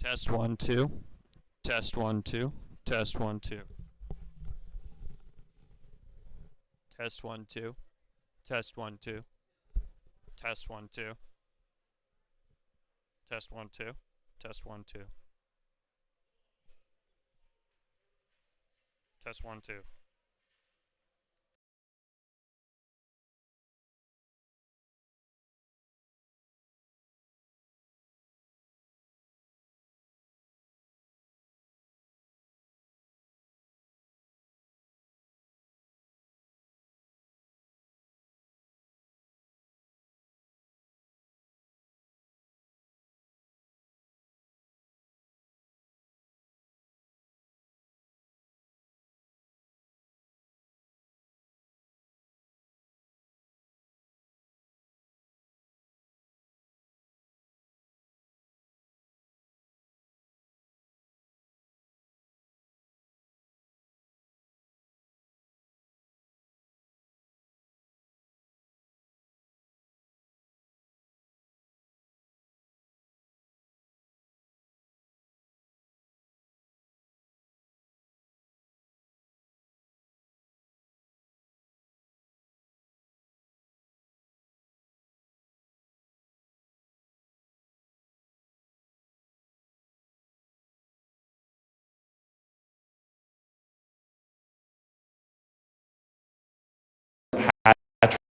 Test one, two. Test one, two. Test one, two. Test one, two. Test one, two. Test one, two. Test one, two. Test one, two. Test one, two.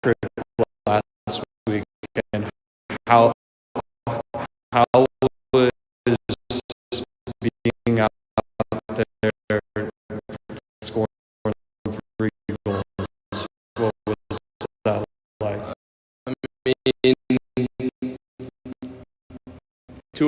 Patrick last week, and how was being out there scoring 3 goals? What was that like? I mean, two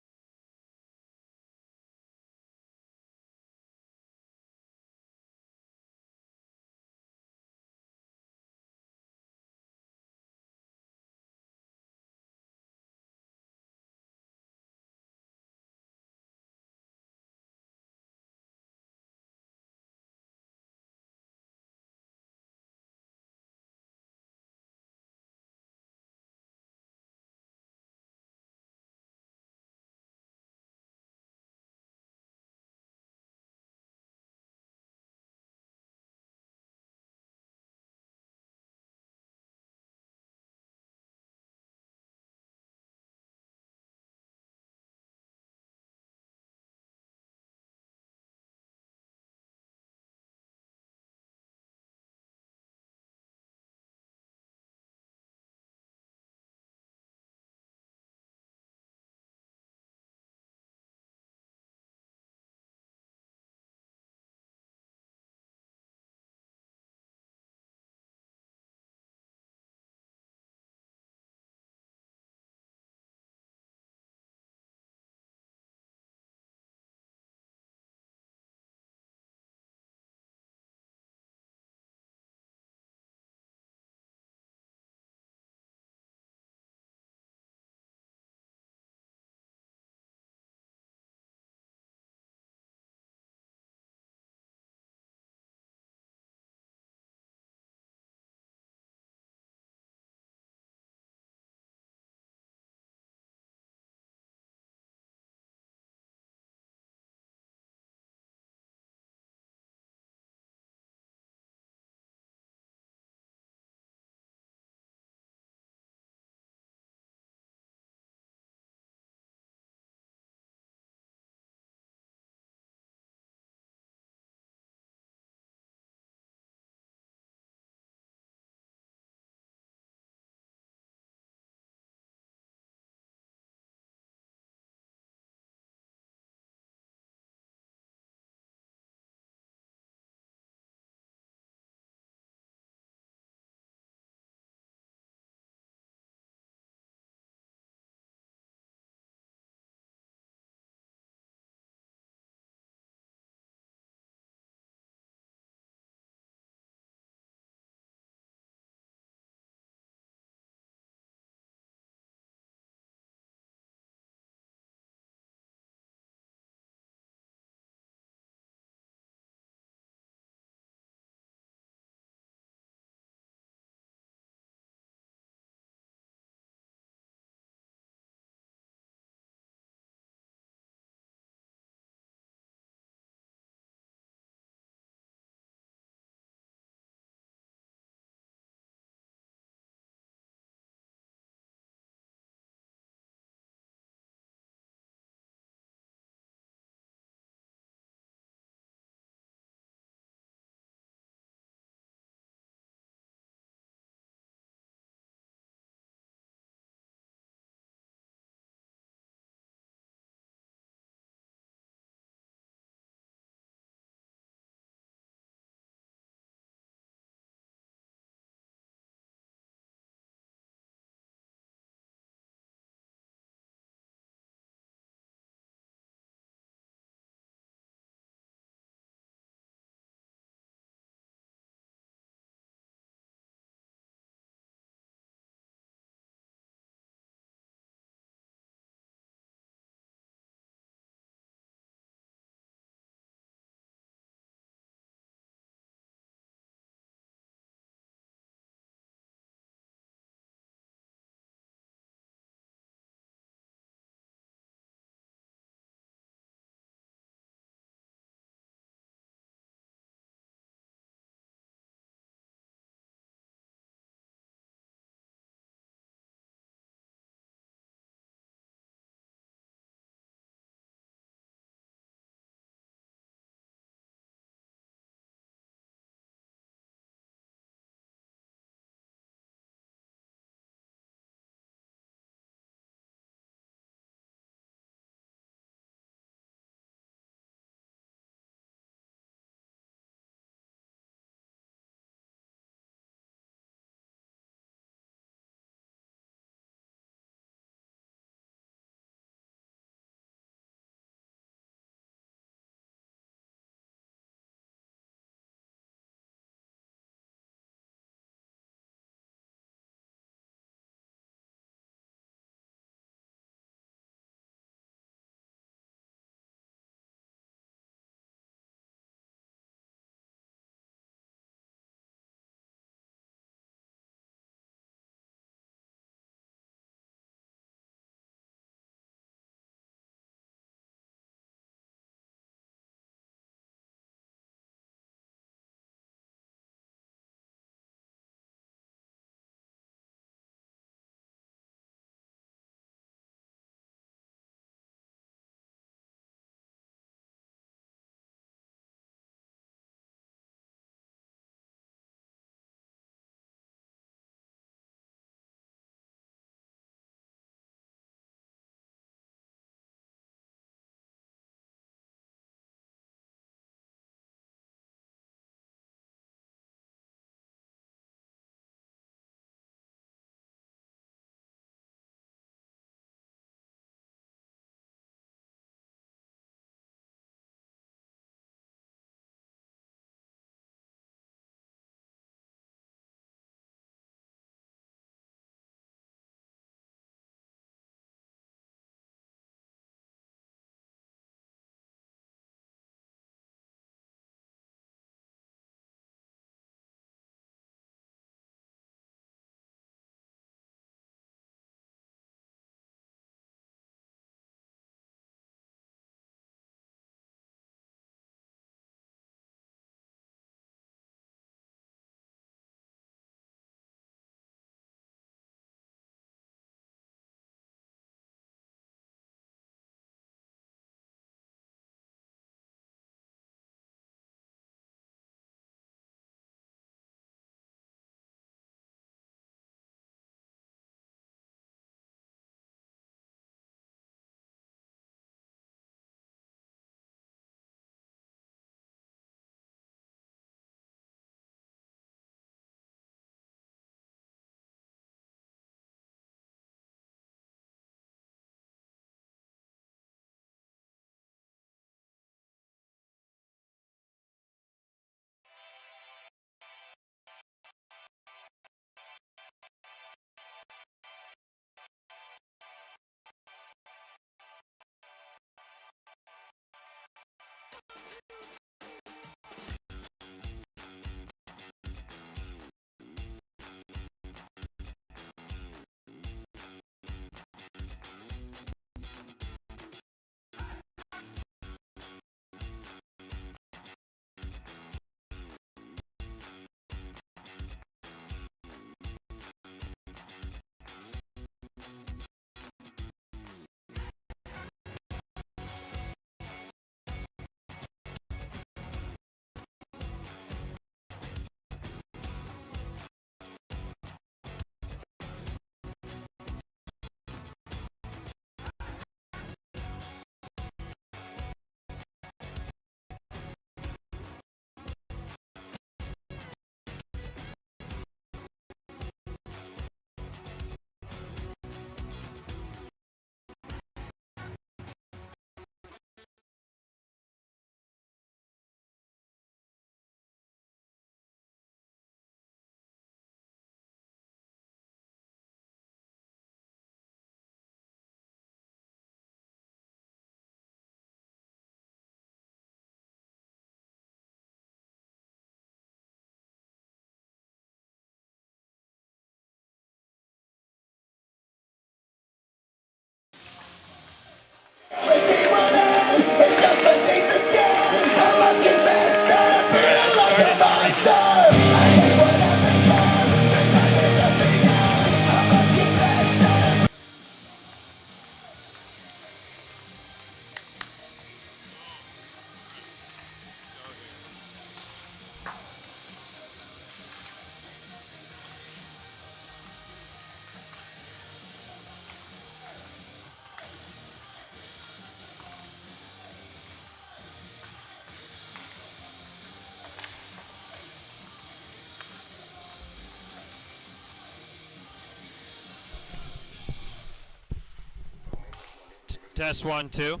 Test 1 2.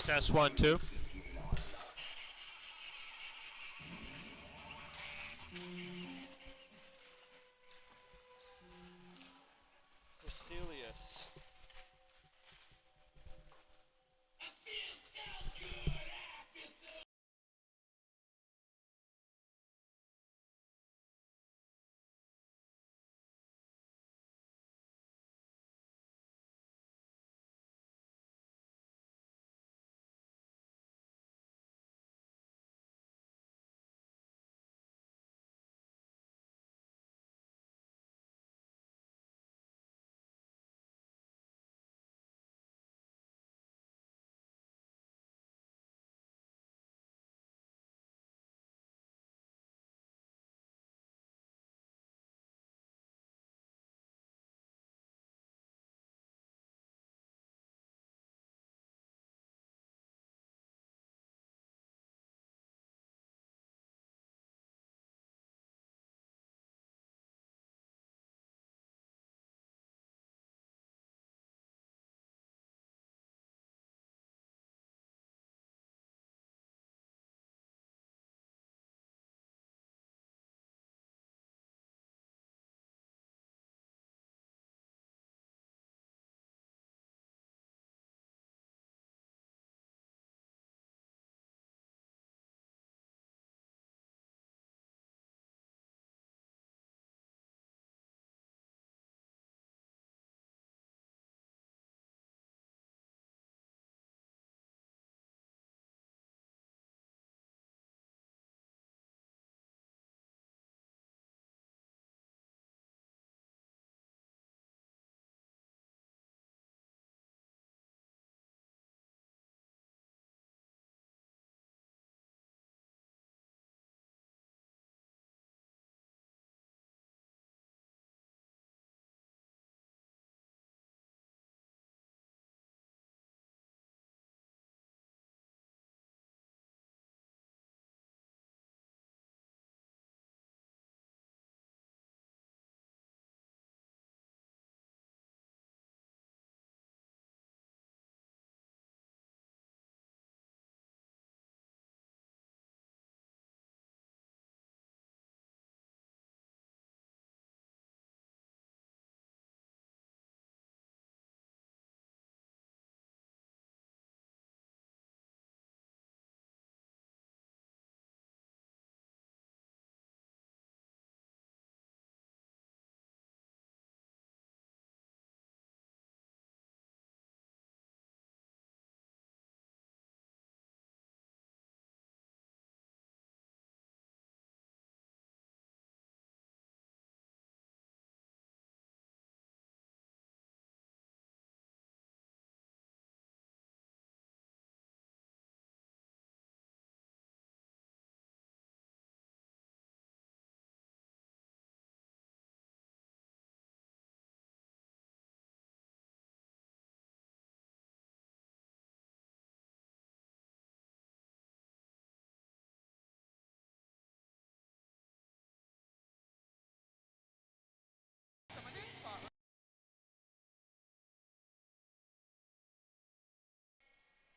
Test 1 2. Cecilius.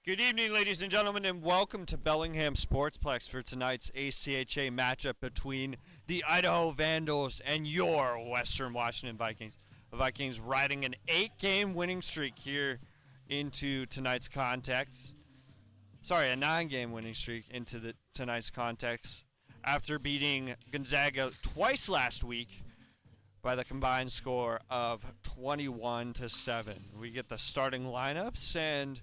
Good evening, ladies and gentlemen, and welcome to Bellingham Sportsplex for tonight's ACHA matchup between the Idaho Vandals and your Western Washington Vikings. The Vikings riding an 8-game winning streak here into tonight's contest. Sorry, a 9-game winning streak into tonight's contest after beating Gonzaga twice last week by the combined score of 21-7. We get the starting lineups and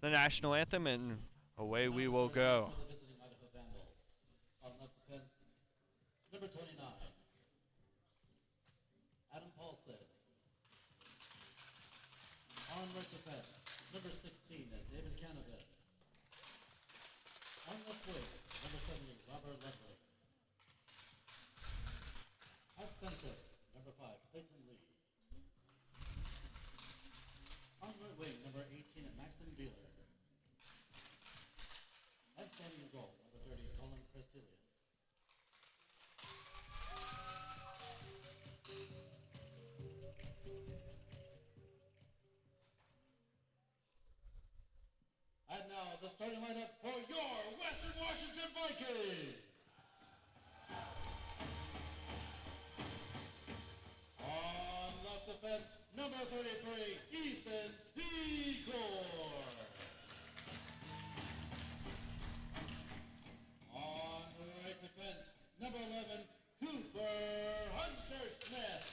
the national anthem, and away we will go. The visiting Idaho Vandals. On left defense, number 29, Adam Paulson. On right defense, number 16, David Canavan. On left wing, number 70, Robert Ludwig. At center, number 5, Clayton Lee. On right wing, number 18, Maxton Beeler. And standing in goal, number 30, Colin Cresilius. And now the starting lineup for your Western Washington Vikings. On left defense, number 33, Ethan Secord. On right defense, number 11, Cooper Hunter Smith.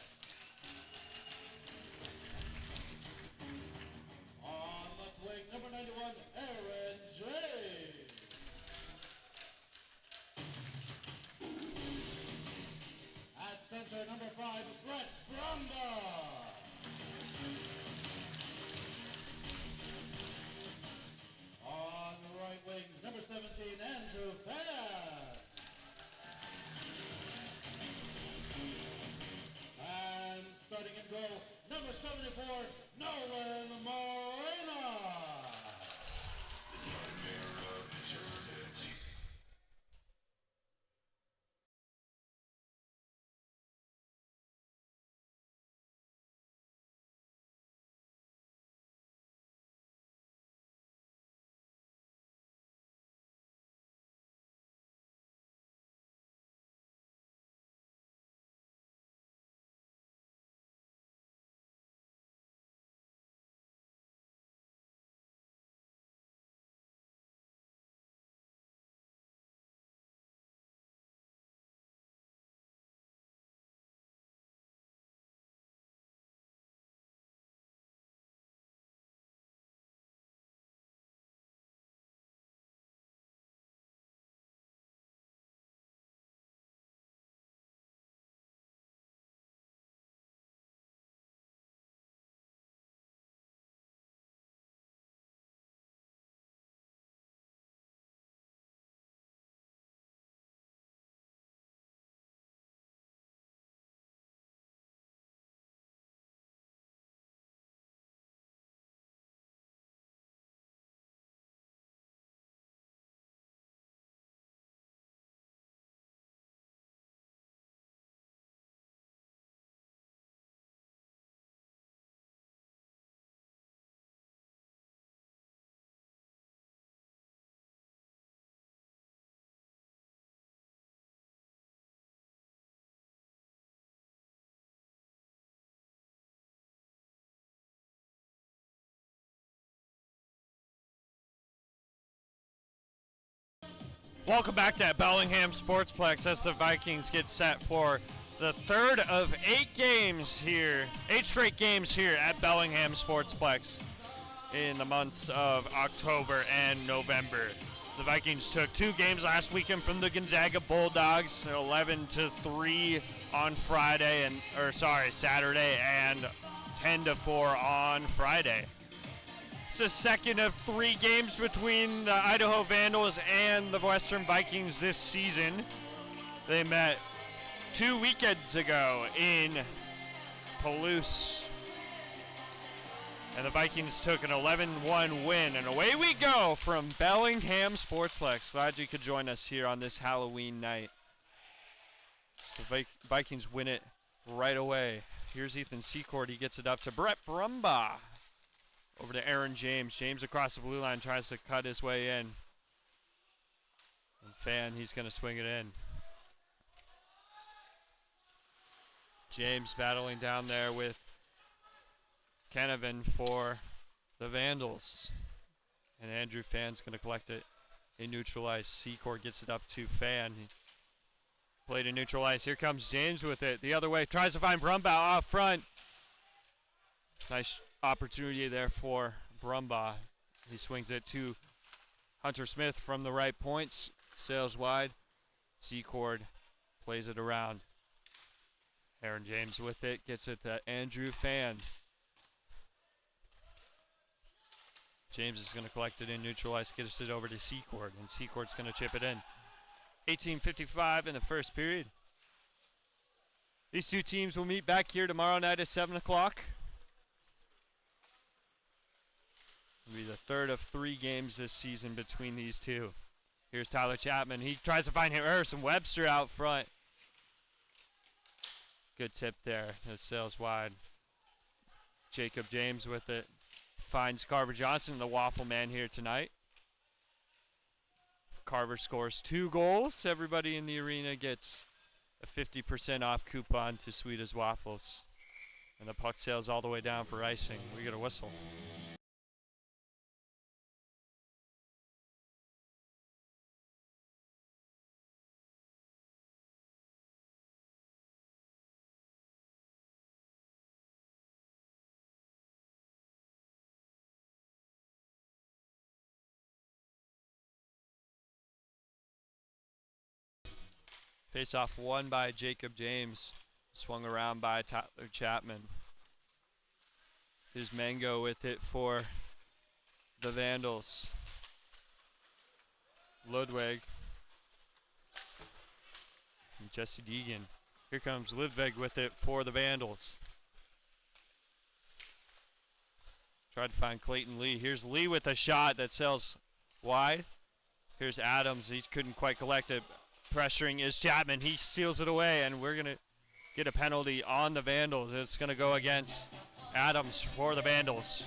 On left wing, number 91, Aaron James. At center, number 5, Brett Brumba. On the right wing, number 17, Andrew Fair. And starting in goal, number 74, Nolan Morena. Welcome back to Bellingham Sportsplex as the Vikings get set for the third of 8 games here, 8 straight games here at Bellingham Sportsplex in the months of October and November. The Vikings took 2 games last weekend from the Gonzaga Bulldogs, 11-3 on Saturday, and 10-4 on Friday. It's the second of 3 games between the Idaho Vandals and the Western Vikings this season. They met 2 weekends ago in Palouse. And the Vikings took an 11-1 win. And away we go from Bellingham Sportsplex. Glad you could join us here on this Halloween night. So the Vikings win it right away. Here's Ethan Secord. He gets it up to Brett Brumba. Over to Aaron James. James across the blue line tries to cut his way in. And Fan, he's going to swing it in. James battling down there with Canavan for the Vandals. And Andrew Fan's going to collect it in neutral ice. Secor gets it up to Fan. Play to neutral ice. Here comes James with it. The other way. Tries to find Brumbaugh off front. Nice opportunity there for Brumbaugh. He swings it to Hunter Smith from the right points. Sails wide. Secord plays it around. Aaron James with it. Gets it to Andrew Fan. James is going to collect it in neutral ice, gets it over to Secord, and Secord's going to chip it in. 18:55 in the first period. These two teams will meet back here tomorrow night at 7 o'clock. It'll be the third of 3 games this season between these two. Here's Tyler Chapman. He tries to find Harrison Webster out front. Good tip there. It sails wide. Jacob James with it. Finds Carver Johnson, the waffle man here tonight. Carver scores 2 goals. Everybody in the arena gets a 50% off coupon to Sweeta's Waffles. And the puck sails all the way down for icing. We get a whistle. Face-off won by Jacob James. Swung around by Tyler Chapman. Here's Mango with it for the Vandals. Ludwig. And Jesse Deegan. Here comes Ludwig with it for the Vandals. Tried to find Clayton Lee. Here's Lee with a shot that sails wide. Here's Adams. He couldn't quite collect it. Pressuring is Chapman. He steals it away, and we're going to get a penalty on the Vandals. It's going to go against Adams for the Vandals.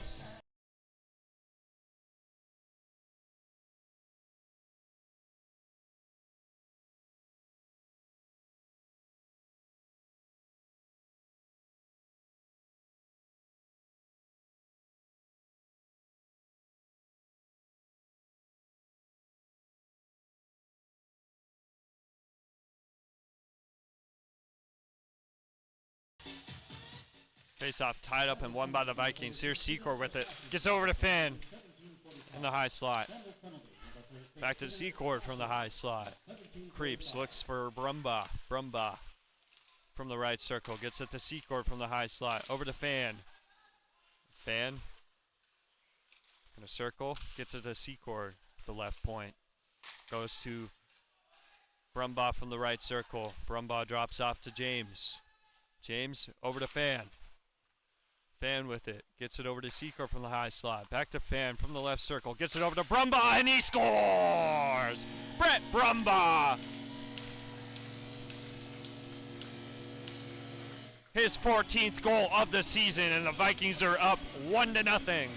Face-off tied up and won by the Vikings. Here's Secor with it. Gets over to Fan in the high slot. Back to Secor from the high slot. Creeps, looks for Brumbaugh. Brumbaugh from the right circle. Gets it to Secor from the high slot. Over to Fan. Fan in a circle. Gets it to Secor, the left point. Goes to Brumbaugh from the right circle. Brumbaugh drops off to James. James over to Fan. Fan with it. Gets it over to Secor from the high slot. Back to Fan from the left circle. Gets it over to Brumbaugh, and he scores! Brett Brumbaugh! His 14th goal of the season, and the Vikings are up 1-0.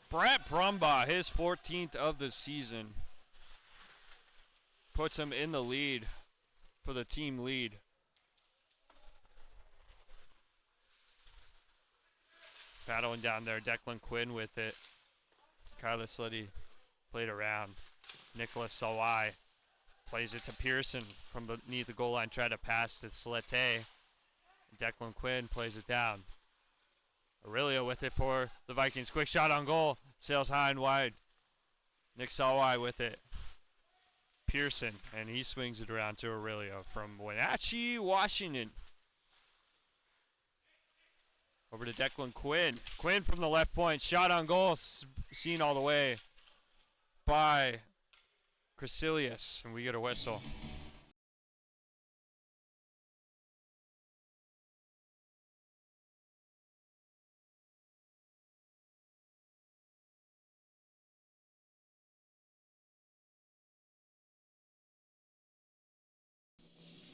Brett Brumbaugh, his 14th of the season, puts him in the lead for the team lead. Battling down there, Declan Quinn with it. Kyler Slutty played around. Nicholas Sawai plays it to Pearson from beneath the goal line, try to pass to Slete. Declan Quinn plays it down. Aurelio with it for the Vikings. Quick shot on goal. Sails high and wide. Nick Sawai with it. Pearson, and he swings it around to Aurelio from Wenatchee, Washington. Over to Declan Quinn. Quinn from the left point. Shot on goal. Seen all the way by Crecilius, and we get a whistle.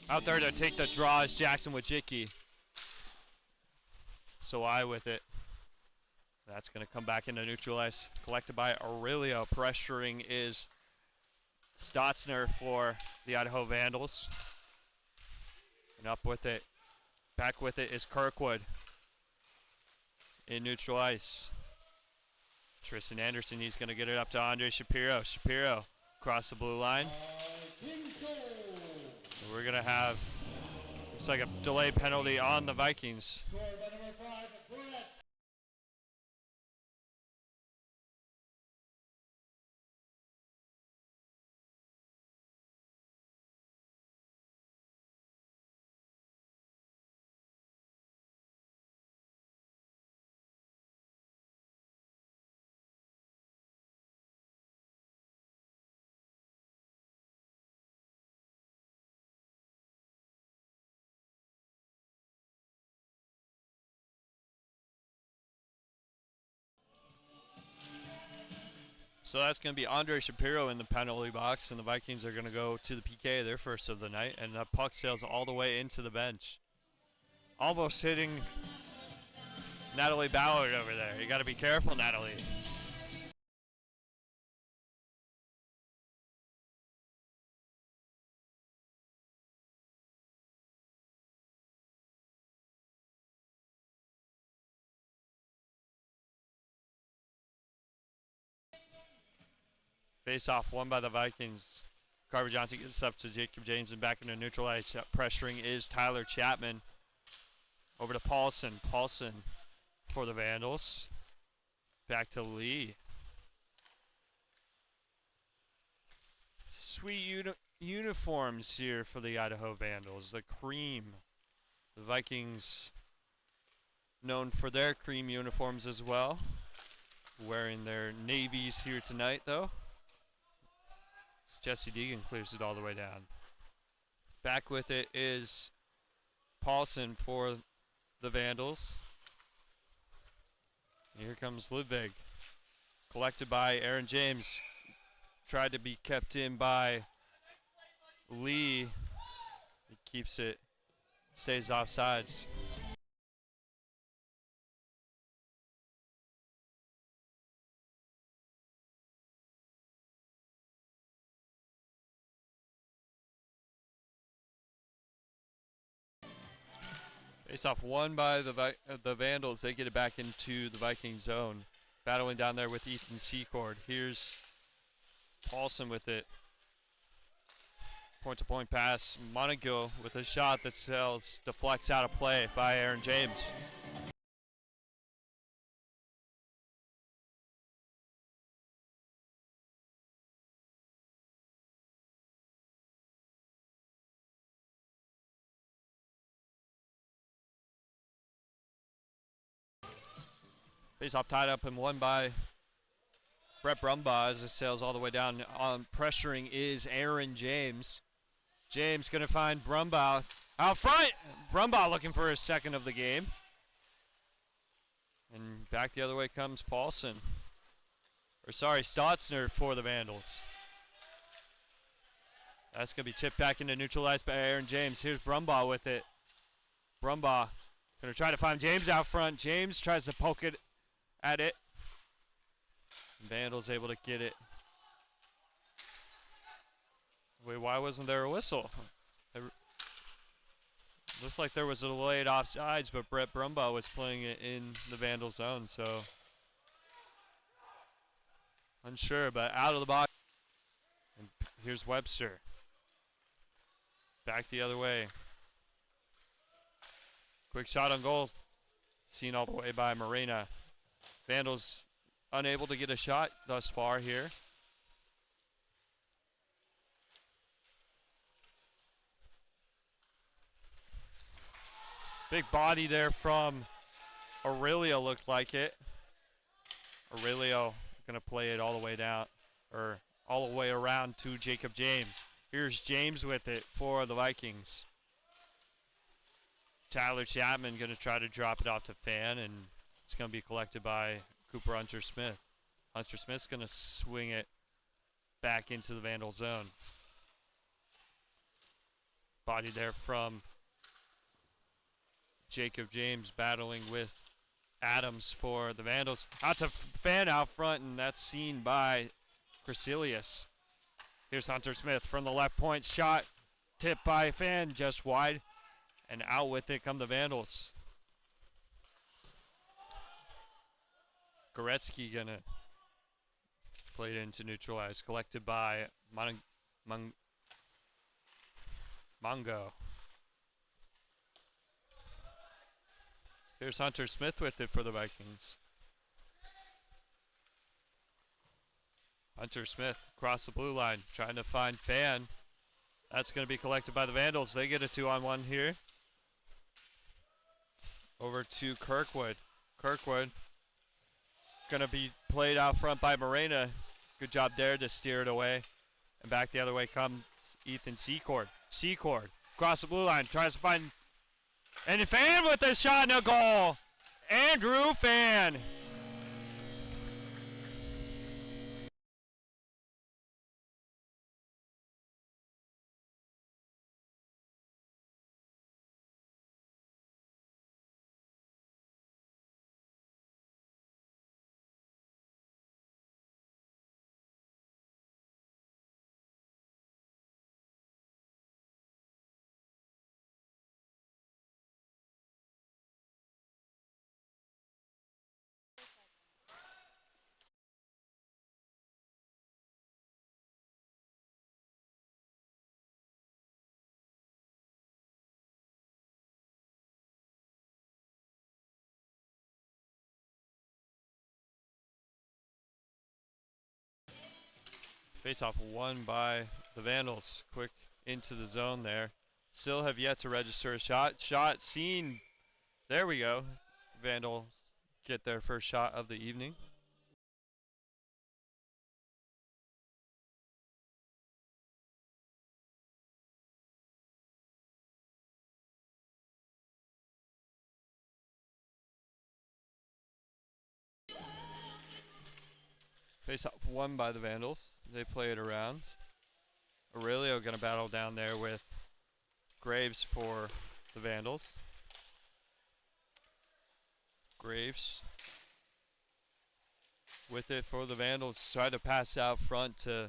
Out there to take the draw is Jackson Wojcicki. So I with it. That's going to come back into neutralize. Collected by Aurelio. Pressuring is Stotzner for the Idaho Vandals. And up with it. Back with it is Kirkwood. In neutral ice. Tristan Anderson, he's going to get it up to Andre Shapiro. Shapiro across the blue line. And we're going to have, looks like a delay penalty on the Vikings. So that's going to be Andre Shapiro in the penalty box, and the Vikings are going to go to the PK, their first of the night, and the puck sails all the way into the bench. Almost hitting Natalie Ballard over there. You got to be careful, Natalie. Face off won by the Vikings. Carver Johnson gets up to Jacob James and back into neutral ice. Pressuring is Tyler Chapman. Over to Paulson. Paulson for the Vandals. Back to Lee. Sweet uniforms here for the Idaho Vandals. The cream. The Vikings known for their cream uniforms as well. Wearing their navies here tonight though. Jesse Deegan clears it all the way down. Back with it is Paulson for the Vandals. Here comes Ludwig. Collected by Aaron James. Tried to be kept in by Lee. He keeps it. Stays off sides. Face off won by the Vandals. They get it back into the Viking zone. Battling down there with Ethan Secord. Here's Paulson with it. Point-to-point pass. Monagill with a shot that sails. Deflects out of play by Aaron James. Face off tied up and won by Brett Brumbaugh as it sails all the way down. Pressuring is Aaron James. James going to find Brumbaugh out front. Brumbaugh looking for his second of the game. And back the other way comes Paulson. Or sorry, Stotzner for the Vandals. That's going to be tipped back into neutralized by Aaron James. Here's Brumbaugh with it. Brumbaugh going to try to find James out front. James tries to poke it at it. Vandals able to get it. Wait, why wasn't there a whistle? Looks like there was a delayed offsides, but Brett Brumbaugh was playing it in the Vandal zone, so unsure, but out of the box. And here's Webster. Back the other way. Quick shot on goal. Seen all the way by Marina. Vandals unable to get a shot thus far here. Big body there from Aurelio, looked like it. Aurelio gonna play it all the way down, or all the way around to Jacob James. Here's James with it for the Vikings. Tyler Chapman going to try to drop it off to Fan, and it's going to be collected by Cooper Hunter-Smith. Hunter-Smith's going to swing it back into the Vandal zone. Body there from Jacob James battling with Adams for the Vandals. Out to Fan out front, and that's seen by Crecilius. Here's Hunter-Smith from the left point. Shot tipped by Fan just wide, and out with it come the Vandals. Goretzky gonna play it into neutralize. Collected by Mongo. Here's Hunter-Smith with it for the Vikings. Hunter-Smith across the blue line, trying to find Fan. That's going to be collected by the Vandals. They get a 2-on-1 here. Over to Kirkwood. Kirkwood going to be played out front by Morena. Good job there to steer it away. And back the other way comes Ethan Secord. Secord across the blue line, tries to find, and Fan with a shot and a goal. Andrew Fan. Face-off won by the Vandals. Quick into the zone there. Still have yet to register a shot. Shot seen. There we go. Vandals get their first shot of the evening. Face-off won by the Vandals. They play it around. Aurelio going to battle down there with Graves for the Vandals. Graves with it for the Vandals. Try to pass out front to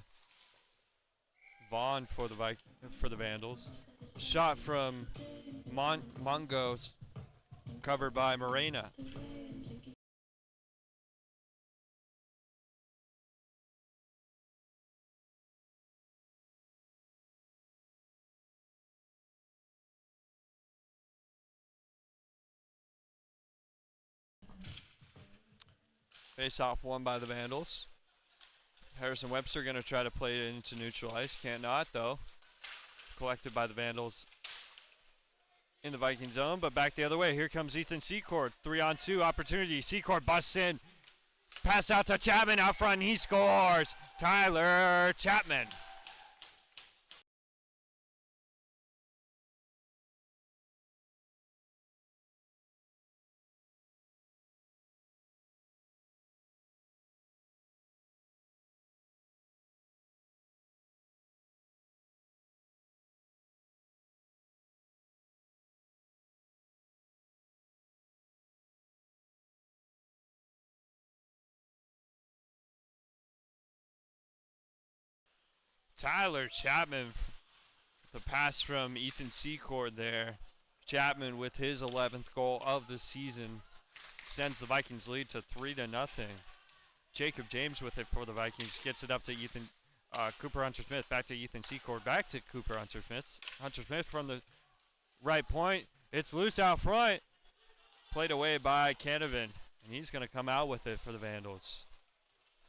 Vaughn for the Vandals. Shot from Mongos, covered by Morena. Face-off won by the Vandals. Harrison Webster going to try to play it into neutral ice. Cannot, though. Collected by the Vandals in the Viking zone, but back the other way. Here comes Ethan Secord. 3-on-2 opportunity. Secord busts in. Pass out to Chapman out front. He scores. Tyler Chapman. Tyler Chapman, the pass from Ethan Secord there. Chapman with his 11th goal of the season sends the Vikings lead to 3-0. Jacob James with it for the Vikings, gets it up to Cooper Hunter-Smith, back to Ethan Secord, back to Cooper Hunter-Smith. Hunter-Smith from the right point. It's loose out front. Played away by Canavan, and he's going to come out with it for the Vandals.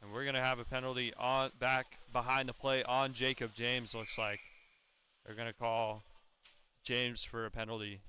And we're going to have a penalty on back behind the play on Jacob James, looks like. They're going to call James for a penalty.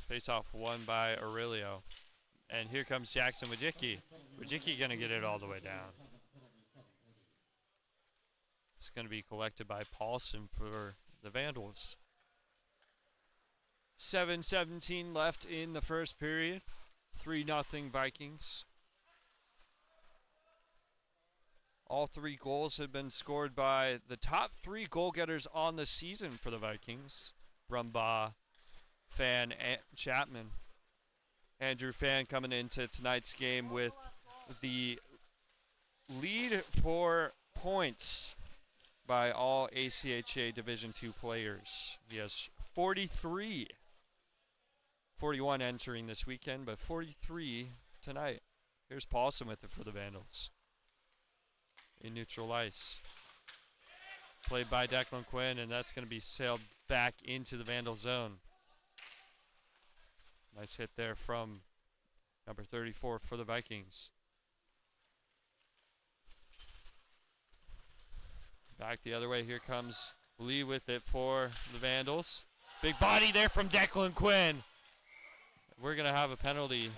Face-off won by Aurelio. And here comes Jackson Wojcicki. Wojcicki going to get it all the way down. It's going to be collected by Paulson for the Vandals. 7:17 left in the first period. 3-0 Vikings. All 3 goals have been scored by the top 3 goal-getters on the season for the Vikings. Rumbaugh, Fan, and Chapman. Andrew Fan coming into tonight's game with the lead for points by all ACHA Division II players. He has 43. 41 entering this weekend, but 43 tonight. Here's Paulson with it for the Vandals. In neutral ice. Played by Declan Quinn, and that's going to be sailed back into the Vandal zone. Nice hit there from number 34 for the Vikings. Back the other way. Here comes Lee with it for the Vandals. Big body there from Declan Quinn. We're going to have a penalty.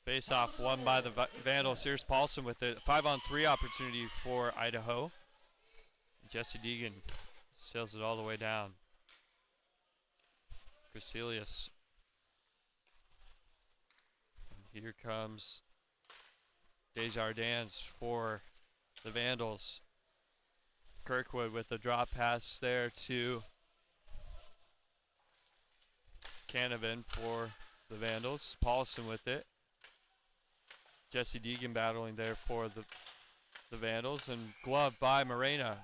Face-off won by the Vandals. Here's Paulson with it. 5-on-3 opportunity for Idaho. Jesse Deegan sails it all the way down. Crecilius. And here comes Desjardins for the Vandals. Kirkwood with the drop pass there to Canavan for the Vandals. Paulson with it. Jesse Deegan battling there for the Vandals, and glove by Morena.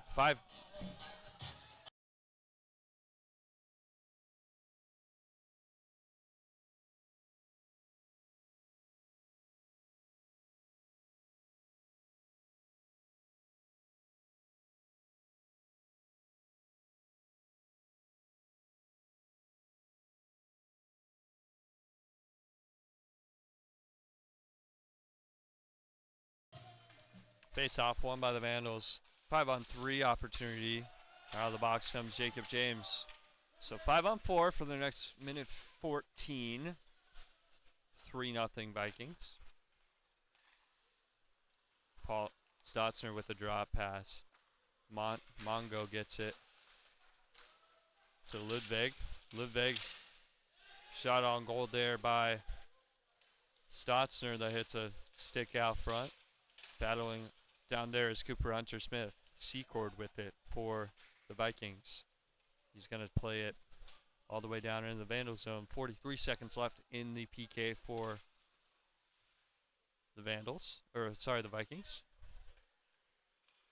Face-off won by the Vandals. 5-on-3 opportunity. Out of the box comes Jacob James. So 5-on-4 for the next minute 14. 3-0 Vikings. Paul Stotzner with the drop pass. Mongo gets it to Ludwig. Ludwig shot on goal there by Stotzner that hits a stick out front. Battling down there is Cooper Hunter-Smith. Secord with it for the Vikings. He's going to play it all the way down in the Vandal zone. 43 seconds left in the PK for the Vandals. The Vikings.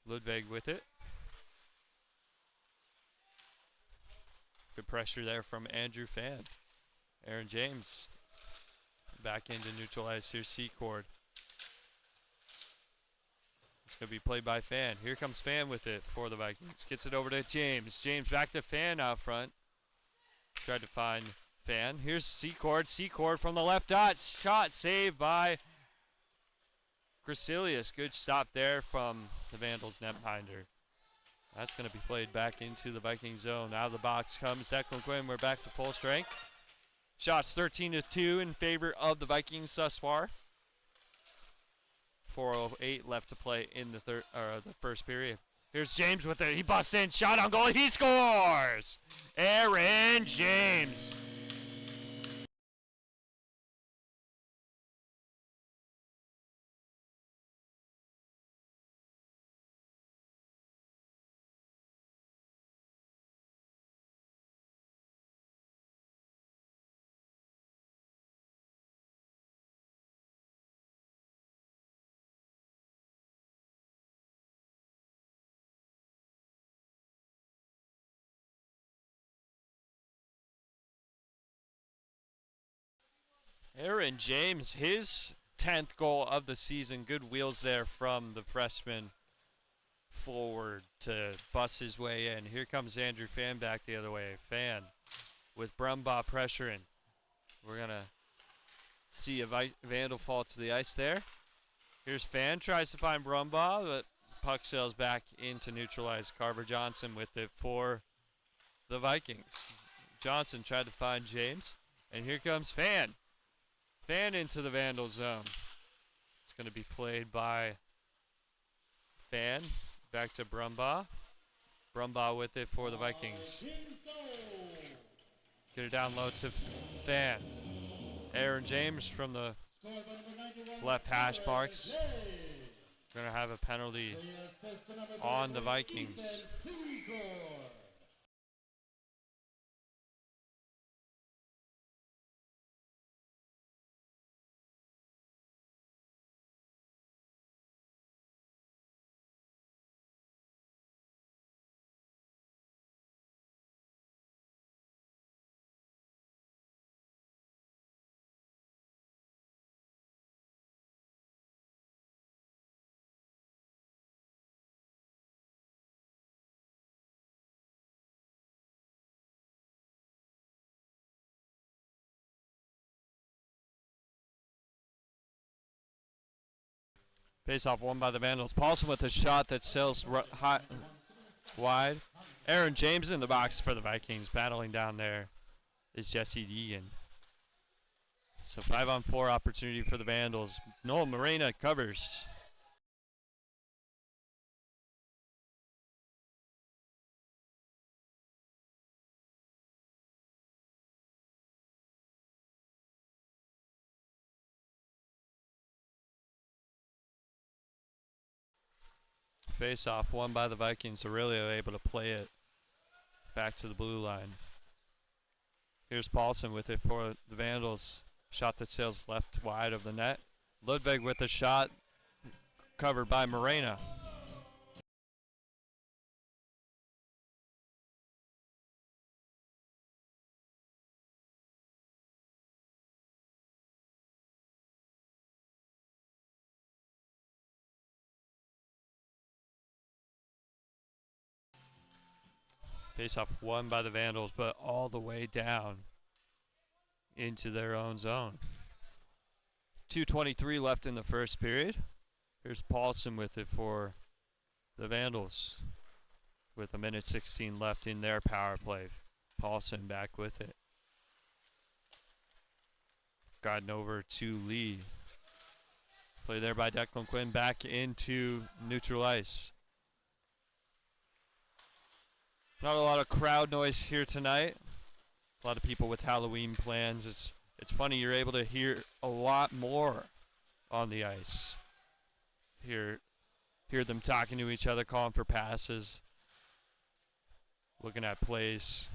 Ludwig with it. Good pressure there from Andrew Fan. Aaron James back into neutral ice. Here's Secord. It's going to be played by Fan. Here comes Fan with it for the Vikings. Gets it over to James. James back to Fan out front. Tried to find Fan. Here's Secord. Secord from the left dot. Shot saved by Crecilius. Good stop there from the Vandals netminder. That's going to be played back into the Viking zone. Out of the box comes Declan Quinn. We're back to full strength. Shots 13-2 in favor of the Vikings thus far. 4:08 left to play in the first period. Here's James with it. He busts in. Shot on goal. He scores! Aaron James. Aaron James, his 10th goal of the season. Good wheels there from the freshman forward to bust his way in. Here comes Andrew Fan back the other way. Fan with Brumbaugh pressuring. We're going to see a Vandal fall to the ice there. Here's Fan, tries to find Brumbaugh, but puck sails back in to neutralize. Carver Johnson with it for the Vikings. Johnson tried to find James, and here comes Fan. Fan into the Vandal zone. It's going to be played by Fan. Back to Brumbaugh. Brumbaugh with it for the Vikings. Get it down low to Fan. Aaron James from the left hash marks. Going to have a penalty on the Vikings. Face off won by the Vandals. Paulson with a shot that sails high, wide. Aaron James in the box for the Vikings. Battling down there is Jesse Deegan. So 5-on-4 opportunity for the Vandals. Noel Morena covers. Face off won by the Vikings. Aurelio able to play it back to the blue line. Here's Paulson with it for the Vandals. Shot that sails left wide of the net. Ludwig with a shot covered by Morena. Face-off won by the Vandals, but all the way down into their own zone. 2:23 left in the first period. Here's Paulson with it for the Vandals with 1:16 left in their power play. Paulson back with it. Gotten over to Lee. Play there by Declan Quinn back into neutral ice. Not a lot of crowd noise here tonight. A lot of people with Halloween plans. It's funny, you're able to hear a lot more on the ice. Hear them talking to each other, calling for passes, looking at plays.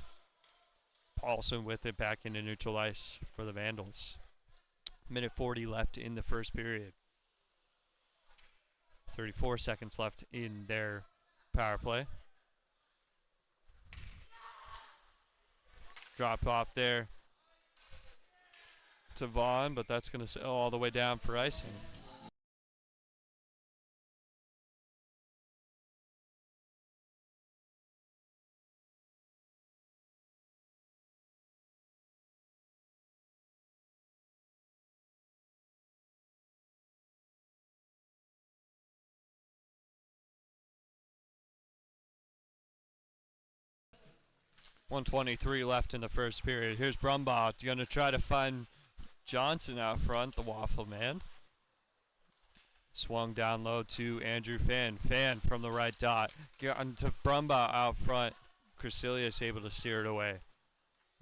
Paulson with it back into neutral ice for the Vandals. 1:40 left in the first period. 34 seconds left in their power play. Drop off there to Vaughn, but that's going to sail all the way down for icing. .123 left in the first period. Here's Brumbaugh going to try to find Johnson out front, the waffle man. Swung down low to Andrew Fan. Fan from the right dot. Gotten to Brumbaugh out front. Crecilius able to steer it away.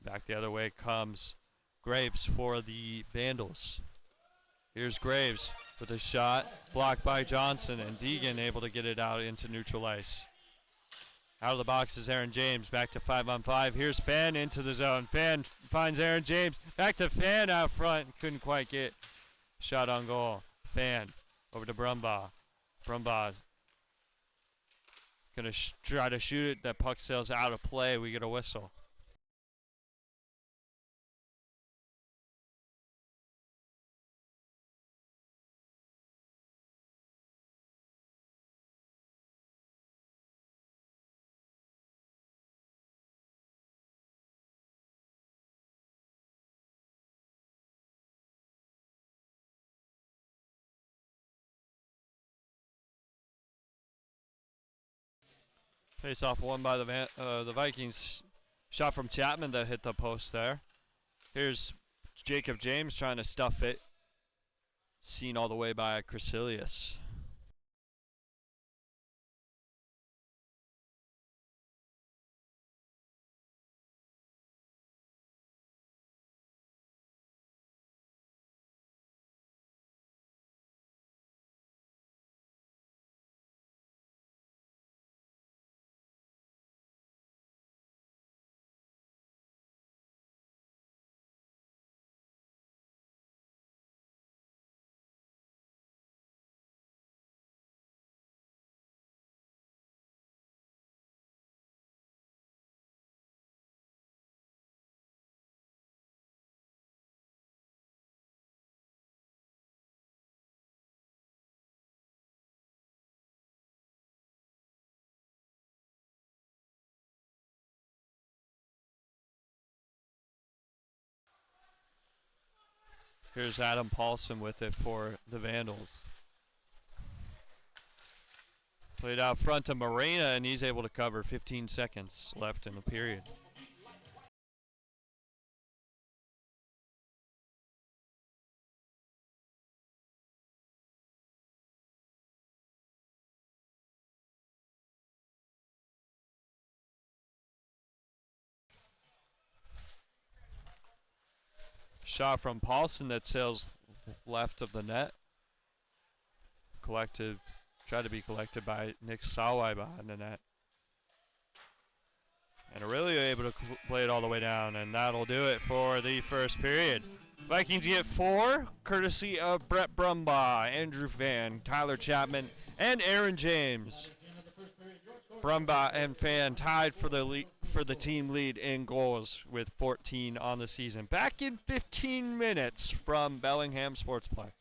Back the other way comes Graves for the Vandals. Here's Graves with a shot. Blocked by Johnson, and Deegan able to get it out into neutral ice. Out of the box is Aaron James. Back to 5-on-5. Here's Fan into the zone. Fan finds Aaron James. Back to Fan out front. Couldn't quite get shot on goal. Fan over to Brumbaugh. Brumbaugh going to try to shoot it. That puck sails out of play. We get a whistle. Face off won by the Vikings. Shot from Chapman that hit the post there. Here's Jacob James trying to stuff it. Seen all the way by Crecilius. Here's Adam Paulson with it for the Vandals. Played out front to Morena, and he's able to cover. 15 seconds left in the period. Shot from Paulson that sails left of the net. Collected, tried to be collected by Nick Sawai behind the net. And really able to play it all the way down, and that'll do it for the first period. Vikings get 4, courtesy of Brett Brumbaugh, Andrew Fan, Tyler Chapman, and Aaron James. Brumbaugh and Fan tied for the team lead in goals with 14 on the season. Back in 15 minutes from Bellingham Sportsplex.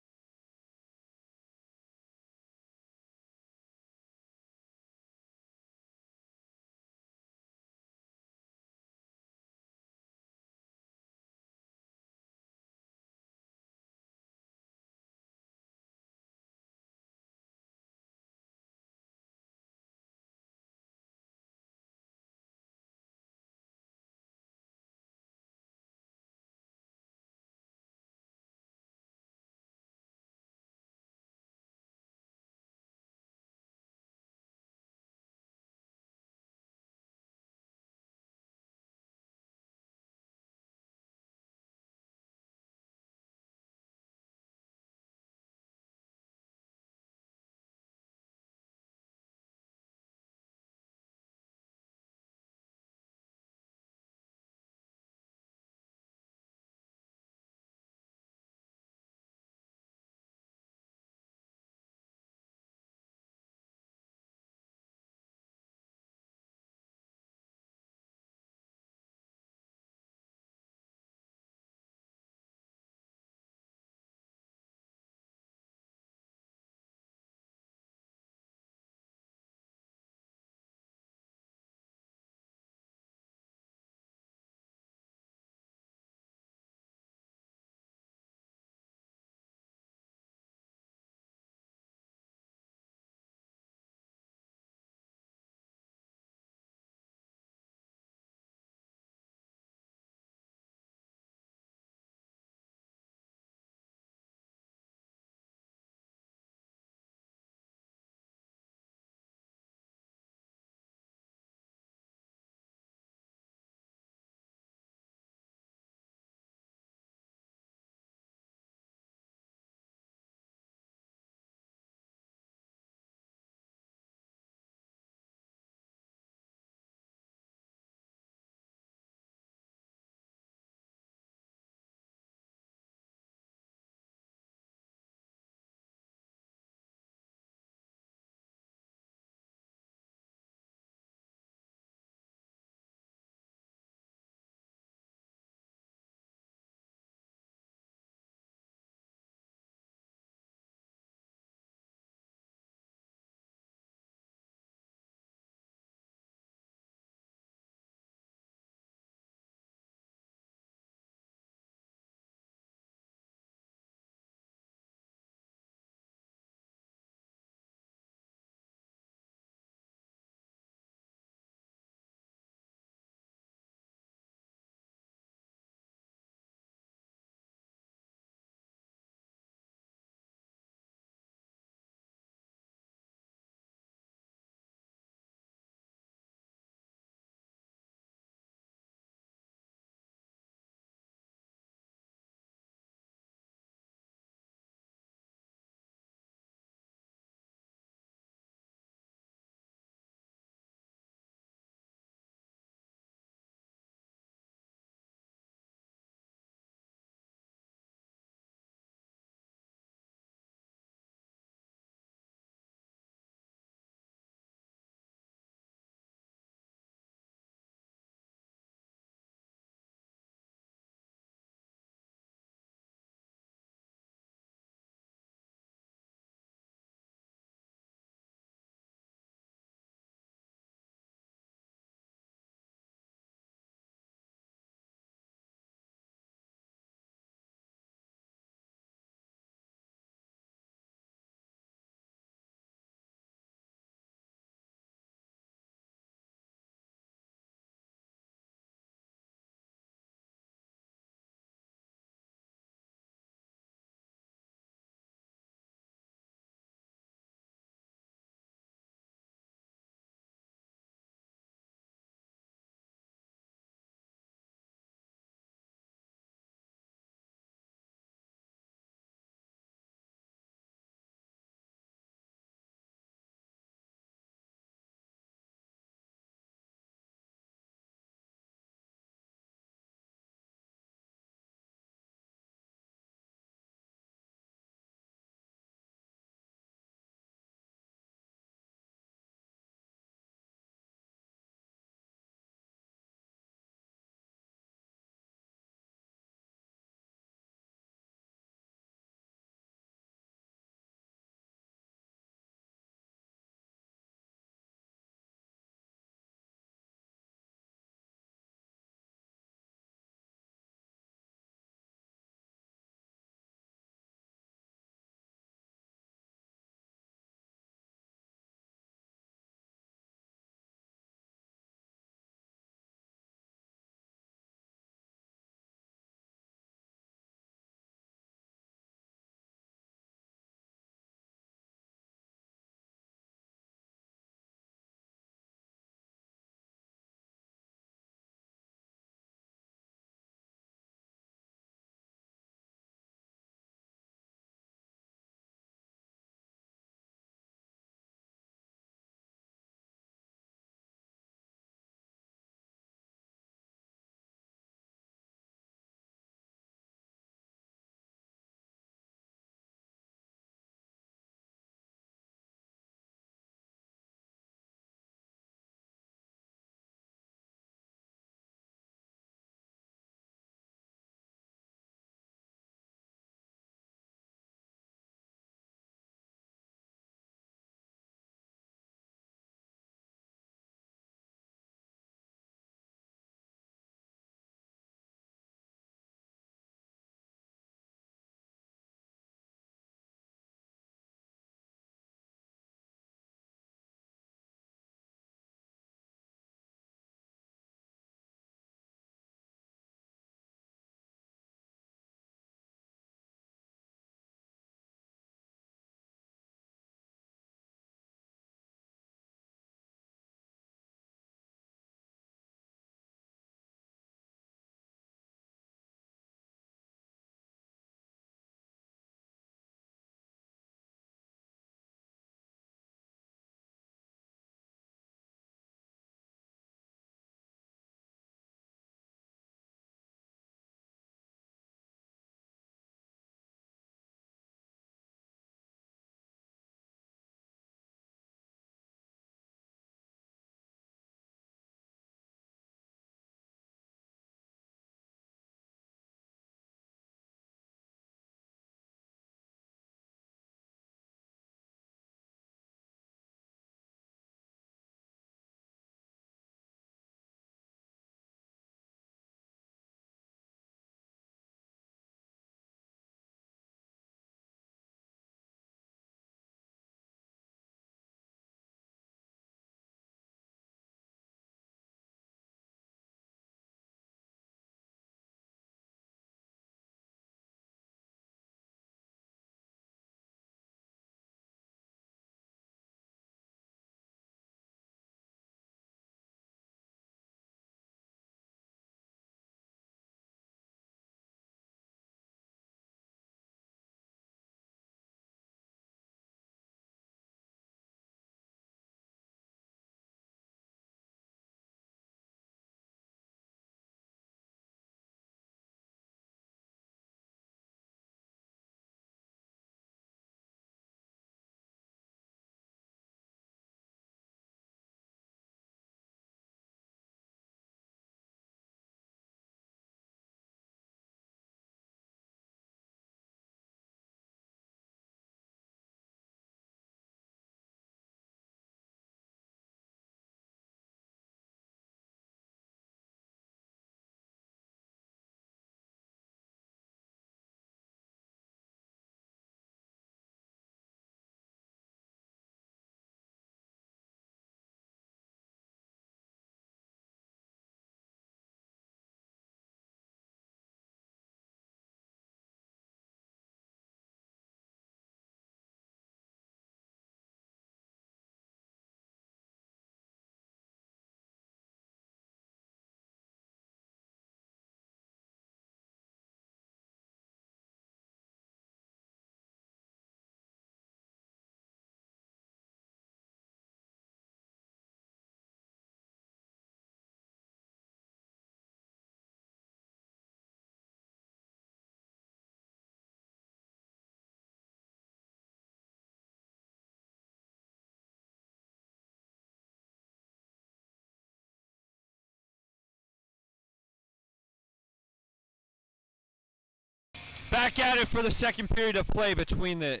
Back at it for the second period of play between the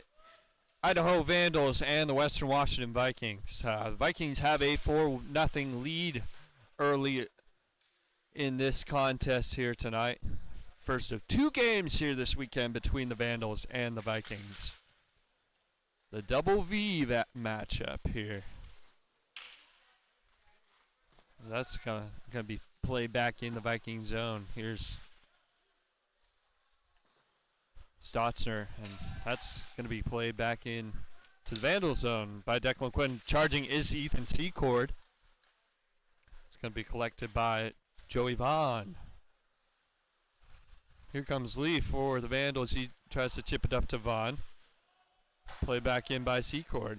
Idaho Vandals and the Western Washington Vikings. The Vikings have a 4-0 lead early in this contest here tonight. First of two games here this weekend between the Vandals and the Vikings. The double V matchup here. That's gonna be played back in the Viking zone. Here's Stotzner, and that's going to be played back in to the Vandal zone by Declan Quinn. Charging is Ethan Secord. It's going to be collected by Joey Vaughn. Here comes Lee for the Vandals. He tries to chip it up to Vaughn. Played back in by Secord.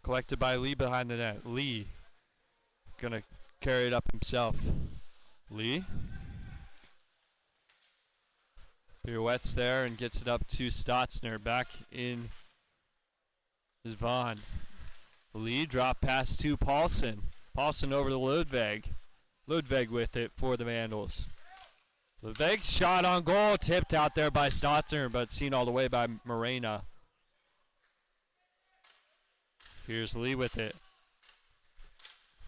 Collected by Lee behind the net. Lee going to carry it up himself. Lee pirouettes there and gets it up to Stotzner. Back in is Vaughn. Lee drop pass to Paulson. Paulson over to Ludwig. Ludwig with it for the Vandals. Ludwig shot on goal, tipped out there by Stotzner, but seen all the way by Morena. Here's Lee with it.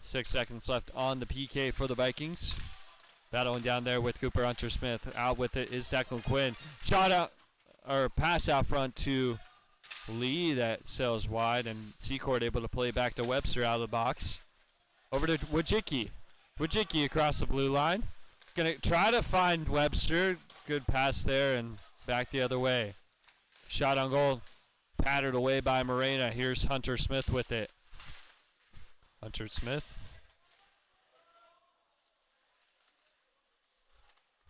6 seconds left on the PK for the Vikings. Battling down there with Cooper Hunter-Smith. Out with it is Declan Quinn. Shot out, or pass out front to Lee that sails wide, and Secord able to play back to Webster out of the box. Over to Wojcicki. Wojcicki across the blue line. Gonna try to find Webster. Good pass there and back the other way. Shot on goal. Pattered away by Morena. Here's Hunter-Smith with it. Hunter-Smith.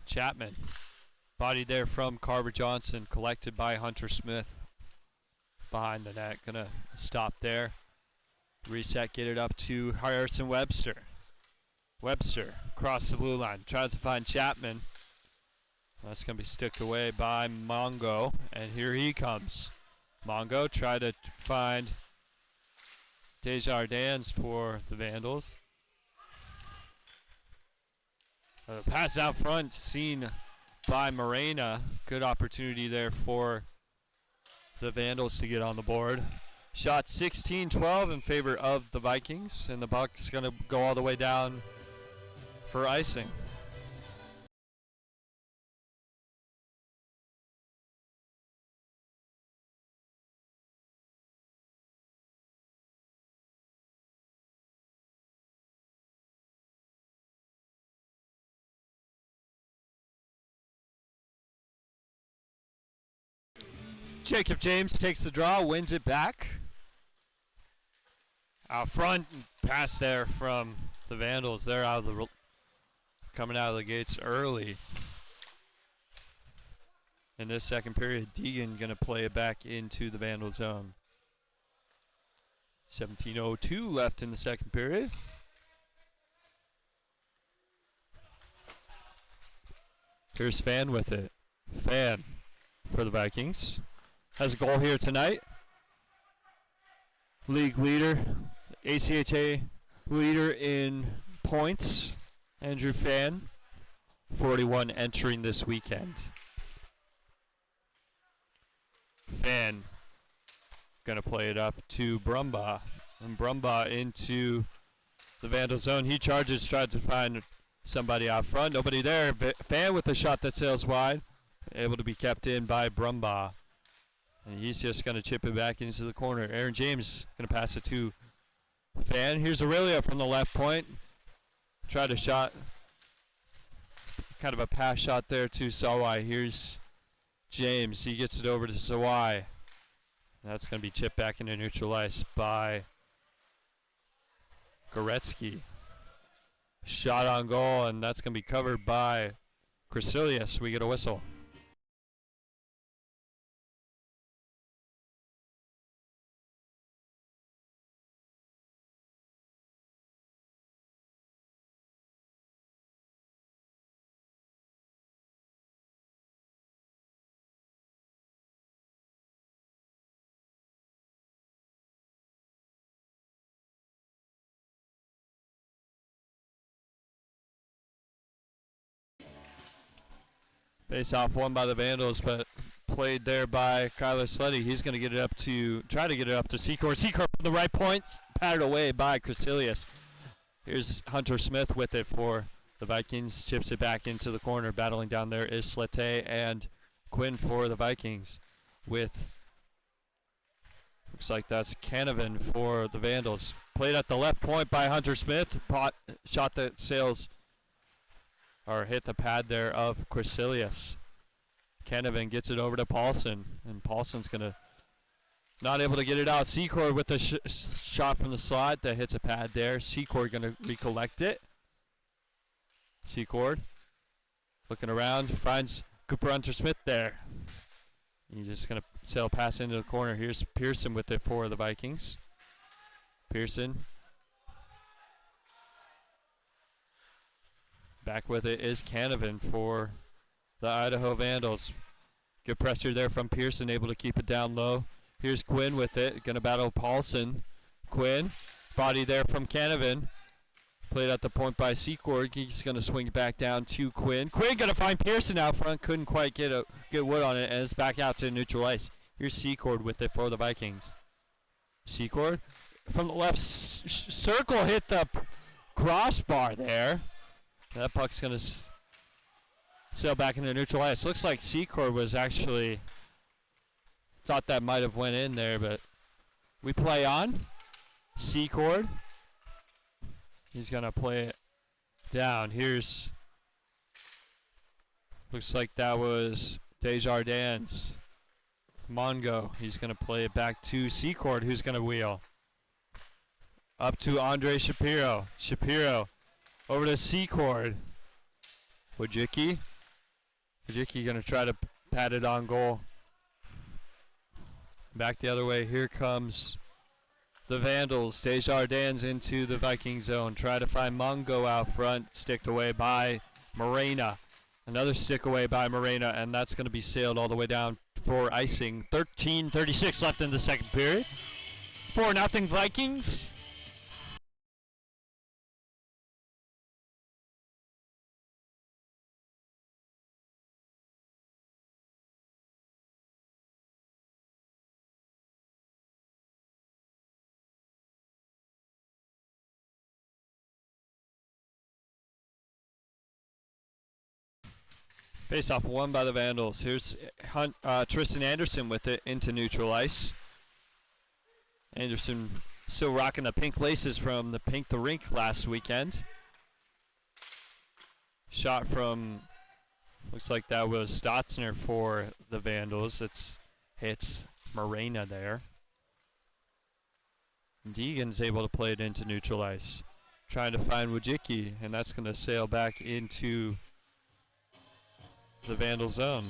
Chapman. Body there from Carver Johnson. Collected by Hunter-Smith. Behind the net. Gonna stop there. Reset, get it up to Harrison Webster. Webster across the blue line. Tries to find Chapman. That's going to be sticked away by Mongo. And here he comes. Mongo tried to find Desjardins for the Vandals. Pass out front seen by Morena. Good opportunity there for the Vandals to get on the board. Shot 16-12 in favor of the Vikings, and the puck's going to go all the way down for icing. Jacob James takes the draw, wins it back. Out front, pass there from the Vandals. They're coming out of the gates early. In this second period, Deegan going to play it back into the Vandal zone. 17:02 left in the second period. Here's Fan with it. Fan for the Vikings. Has a goal here tonight. League leader, ACHA leader in points, Andrew Fan, 41 entering this weekend. Fan gonna play it up to Brumbaugh, and Brumbaugh into the Vandal zone. He charges, tries to find somebody out front. Nobody there. Fan with a shot that sails wide, able to be kept in by Brumbaugh. And he's just going to chip it back into the corner. Aaron James going to pass it to Fan. Here's Aurelia from the left point. Tried a shot. Kind of a pass shot there to Sawai. Here's James. He gets it over to Sawai. That's going to be chipped back into neutral ice by Goretzky. Shot on goal, and that's going to be covered by Crecilius. We get a whistle. Face off won by the Vandals, but played there by Kyler Sleddy. He's going to try to get it up to Secor. Secor from the right point, patted away by Crecilius. Here's Hunter Smith with it for the Vikings. Chips it back into the corner. Battling down there is Slete and Quinn for the Vikings. Looks like that's Canavan for the Vandals. Played at the left point by Hunter Smith. Shot that hit the pad there of Crecilius. Canavan gets it over to Paulson, and Paulson's not able to get it out. Secor with the shot from the slot that hits a pad there. Secor going to recollect it. Secor looking around, finds Cooper Hunter Smith there. He's just going to sail pass into the corner. Here's Pearson with it for the Vikings. Pearson. Back with it is Canavan for the Idaho Vandals. Good pressure there from Pearson, able to keep it down low. Here's Quinn with it, going to battle Paulson. Quinn, body there from Canavan. Played at the point by Secor. He's going to swing it back down to Quinn. Quinn going to find Pearson out front. Couldn't quite get wood on it, and it's back out to neutral ice. Here's Secor with it for the Vikings. Secor from the left circle, hit the crossbar there. That puck's going to sail back into neutral ice. Looks like Secor was actually thought that might have went in there, but we play on. Secor. He's going to play it down. Looks like that was Desjardins. Mongo. He's going to play it back to Secor, who's going to wheel. Up to Andre Shapiro. Shapiro over to Secor. Wojcicki. Wojcicki going to try to pat it on goal. Back the other way. Here comes the Vandals. Desjardins into the Viking zone. Try to find Mongo out front. Sticked away by Morena. Another stick away by Morena, and that's going to be sailed all the way down for icing. 13:36 left in the second period. 4-0 Vikings. Face-off won by the Vandals. Here's Tristan Anderson with it into neutral ice. Anderson still rocking the pink laces from the Pink the Rink last weekend. Shot from, looks like that was Stotzner for the Vandals. It's hit Morena there. Deegan's able to play it into neutral ice. Trying to find Wojcicki, and that's going to sail back into the Vandal zone.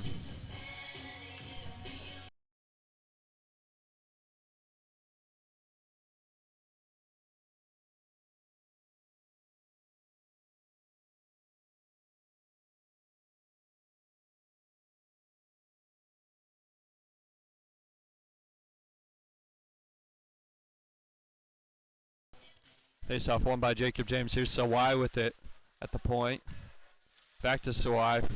Face off won by Jacob James. Here's Sawai with it at the point. Back to Sawai.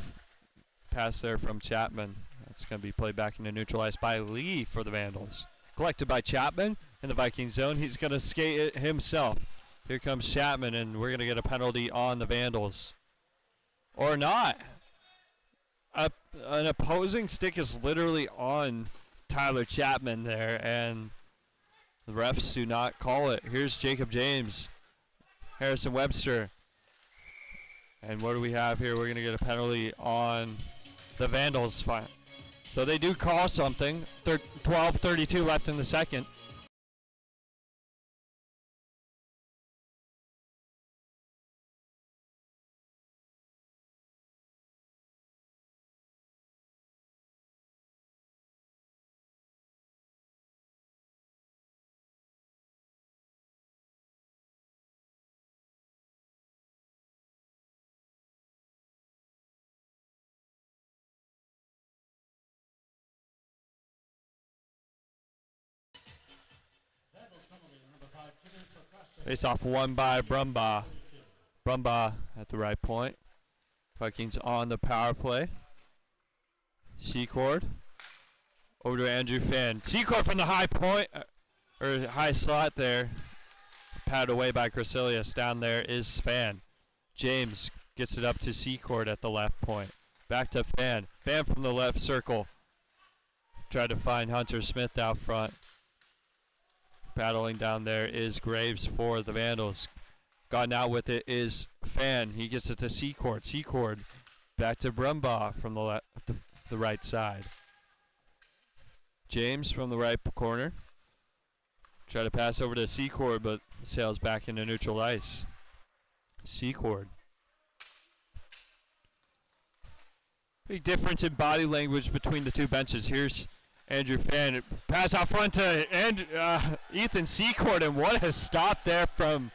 Pass there from Chapman. That's going to be played back into neutral ice by Lee for the Vandals. Collected by Chapman in the Viking zone. He's going to skate it himself. Here comes Chapman, and we're going to get a penalty on the Vandals. Or not. An opposing stick is literally on Tyler Chapman there, and the refs do not call it. Here's Jacob James. Harrison Webster. And what do we have here? We're going to get a penalty on the Vandals. Fine. So they do call something. 12:32 left in the second. Face off won by Brumbaugh. Brumbaugh at the right point. Vikings on the power play. Secord. Over to Andrew Fan. Secord from the high point, or high slot there. Patted away by Crecilius. Down there is Fan. James gets it up to Secord at the left point. Back to Fan. Fan from the left circle. Tried to find Hunter Smith out front. Battling down there is Graves for the Vandals. Gotten out with it is Fan. He gets it to Secord. Secord back to Brumbaugh from the right side. James from the right corner. Try to pass over to Secord, but sails back into neutral ice. Secord. Big difference in body language between the two benches. Here's Andrew Fan. Pass out front to Ethan Secord, and what a stop there from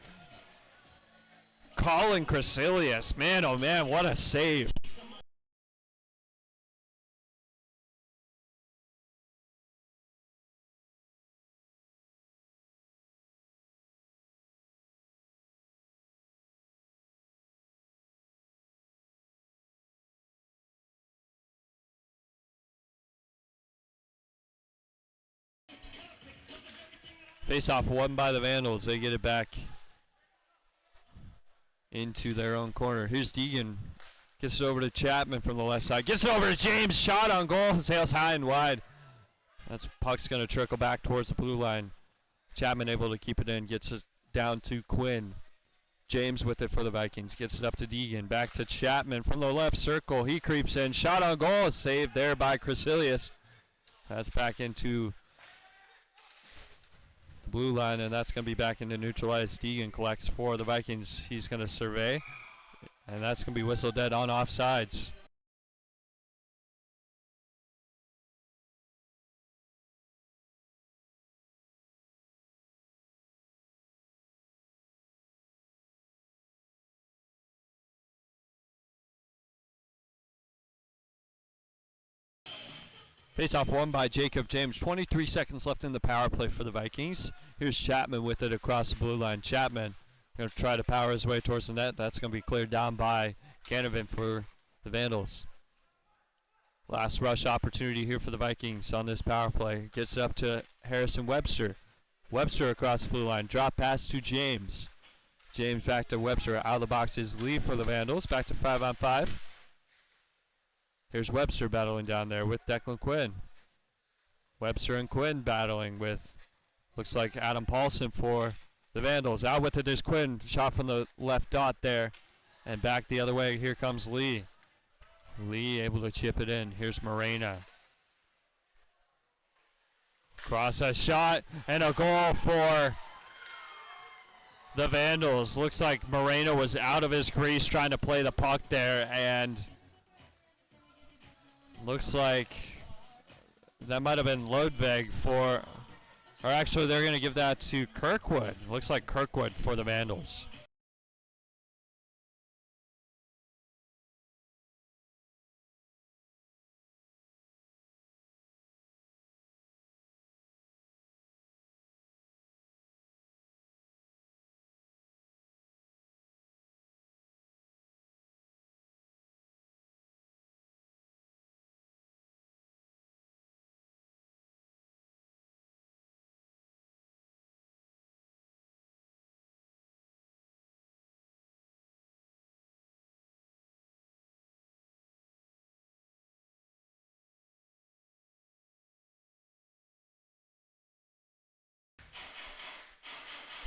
Colin Crecilius. Man, oh man, what a save. Face-off won by the Vandals. They get it back into their own corner. Here's Deegan. Gets it over to Chapman from the left side. Gets it over to James. Shot on goal. Sails high and wide. That's puck's going to trickle back towards the blue line. Chapman able to keep it in. Gets it down to Quinn. James with it for the Vikings. Gets it up to Deegan. Back to Chapman from the left circle. He creeps in. Shot on goal. Saved there by Crecilius. That's back into blue line, and that's going to be back into neutral ice. Deegan collects for the Vikings. He's going to survey, and that's going to be whistled dead on offsides. Face-off won by Jacob James. 23 seconds left in the power play for the Vikings. Here's Chapman with it across the blue line. Chapman going to try to power his way towards the net. That's going to be cleared down by Canavan for the Vandals. Last rush opportunity here for the Vikings on this power play. Gets up to Harrison Webster. Webster across the blue line. Drop pass to James. James back to Webster. Out of the box is Lee for the Vandals. Back to 5-on-5. Here's Webster battling down there with Declan Quinn. Webster and Quinn battling with, looks like Adam Paulson for the Vandals. Out with it is Quinn. Shot from the left dot there. And back the other way, here comes Lee. Lee able to chip it in. Here's Morena. Cross a shot and a goal for the Vandals. Looks like Morena was out of his crease trying to play the puck there, and looks like that might have been Lodvig for, or actually they're going to give that to Kirkwood. Looks like Kirkwood for the Vandals.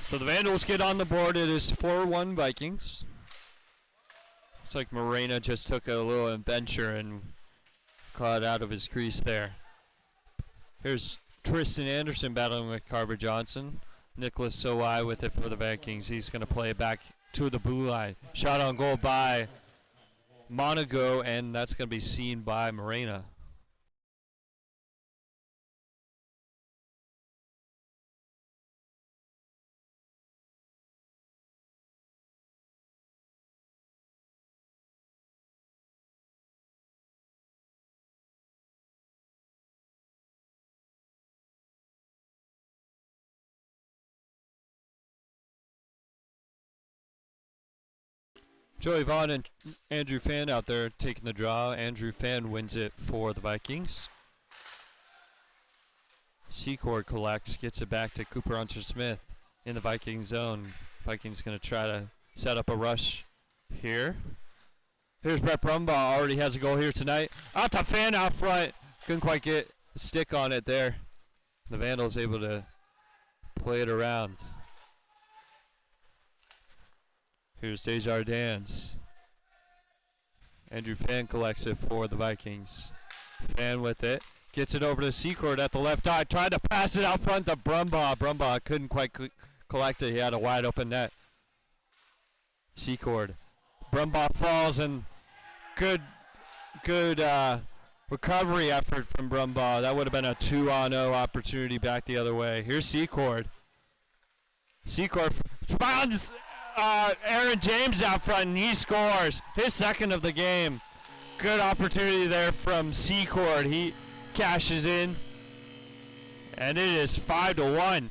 So the Vandals get on the board. It is 4-1 Vikings. Looks like Morena just took a little adventure and caught out of his crease there. Here's Tristan Anderson battling with Carver Johnson. Nicholas Sowai with it for the Vikings. He's going to play it back to the blue line. Shot on goal by Monago, and that's going to be seen by Morena. Joey Vaughn and Andrew Fan out there taking the draw. Andrew Fan wins it for the Vikings. Secord collects, gets it back to Cooper Hunter-Smith in the Viking zone. Vikings going to try to set up a rush here. Here's Brett Brumbaugh, already has a goal here tonight. Out to Fan out front. Couldn't quite get a stick on it there. The Vandals able to play it around. Here's Desjardins. Andrew Fan collects it for the Vikings. Fan with it. Gets it over to Secord at the left eye. Tried to pass it out front to Brumbaugh. Brumbaugh couldn't quite collect it. He had a wide open net. Secord. Brumbaugh falls, and good recovery effort from Brumbaugh. That would have been a 2-on-0 opportunity back the other way. Here's Secord. Secord finds Aaron James out front, and he scores his second of the game. Good opportunity there from Secord. He cashes in, and it is 5-1.